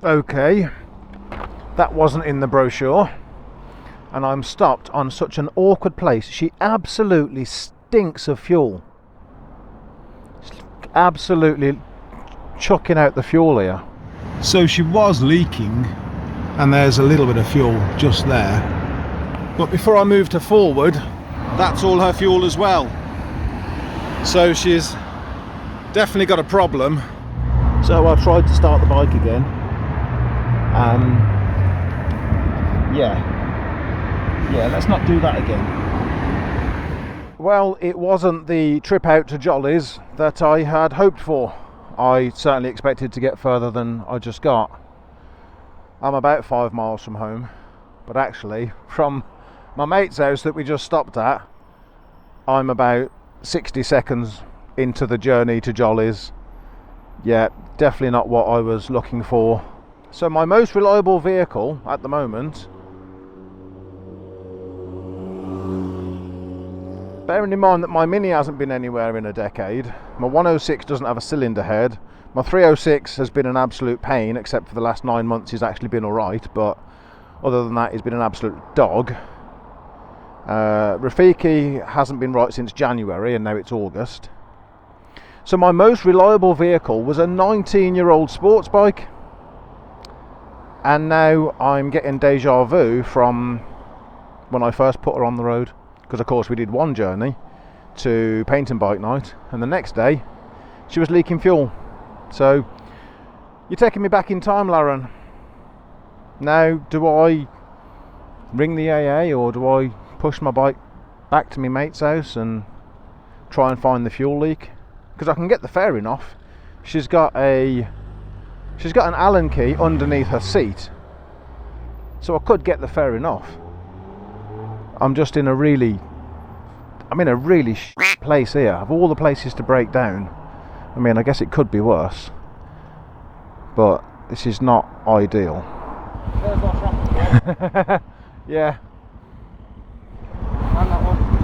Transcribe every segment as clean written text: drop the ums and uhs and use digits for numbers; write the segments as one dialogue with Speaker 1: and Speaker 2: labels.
Speaker 1: okay. That wasn't in the brochure. And I'm stopped on such an awkward place. She absolutely stinks of fuel. Absolutely chucking out the fuel here.
Speaker 2: So she was leaking, and there's a little bit of fuel just there. But before I moved her forward, that's all her fuel as well. So she's definitely got a problem.
Speaker 1: So I tried to start the bike again. Yeah, let's not do that again. Well, it wasn't the trip out to Jolly's that I had hoped for. I certainly expected to get further than I just got. I'm about 5 miles from home, but actually from my mate's house that we just stopped at, I'm about 60 seconds into the journey to Jolly's. Yeah, definitely not what I was looking for. So my most reliable vehicle at the moment, bearing in mind that my Mini hasn't been anywhere in a decade, my 106 doesn't have a cylinder head, my 306 has been an absolute pain, except for the last 9 months he's actually been alright, but other than that he's been an absolute dog. Rafiki hasn't been right since January, and now it's August. So my most reliable vehicle was a 19-year-old sports bike, and now I'm getting deja vu from when I first put her on the road, because of course we did one journey to paint and bike night, and the next day she was leaking fuel. So you're taking me back in time, Laren. Now do I ring the AA, or do I push my bike back to my mate's house and try and find the fuel leak? Because I can get the fairing off. She's got an Allen key underneath her seat, so I could get the fairing off. I'm just in a really shit place here. Of all the places to break down, I mean, I guess it could be worse, but this is not ideal.
Speaker 3: There's what's wrong.
Speaker 1: Yeah.
Speaker 3: And that one.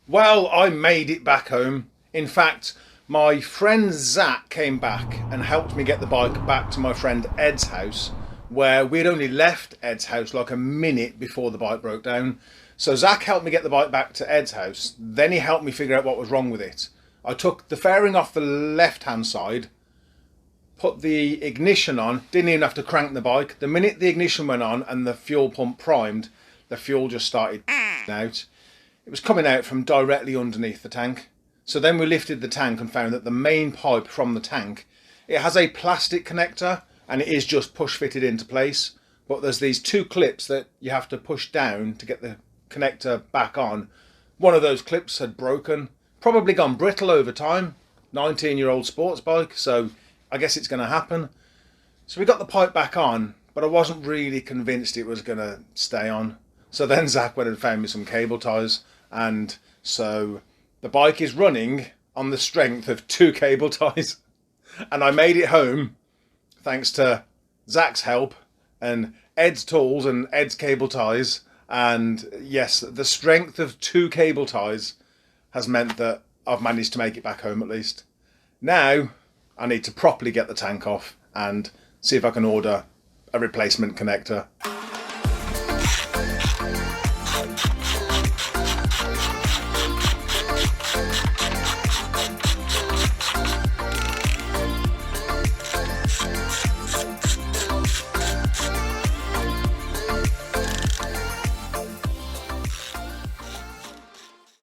Speaker 2: Well, I made it back home. In fact, my friend Zach came back and helped me get the bike back to my friend Ed's house, where we'd only left Ed's house like a minute before the bike broke down. So Zach helped me get the bike back to Ed's house, then he helped me figure out what was wrong with it. I took the fairing off the left hand side, put the ignition on, didn't even have to crank the bike. The minute the ignition went on and the fuel pump primed, the fuel just started out. It was coming out from directly underneath the tank. So then we lifted the tank and found that the main pipe from the tank, it has a plastic connector and it is just push fitted into place. But there's these two clips that you have to push down to get the connector back on. One of those clips had broken, probably gone brittle over time. 19-year-old sports bike, so I guess it's going to happen. So we got the pipe back on, but I wasn't really convinced it was going to stay on. So then Zach went and found me some cable ties, and so the bike is running on the strength of 2 cable ties. And I made it home thanks to Zach's help and Ed's tools and Ed's cable ties. And yes, the strength of 2 cable ties has meant that I've managed to make it back home at least. Now I need to properly get the tank off and see if I can order a replacement connector.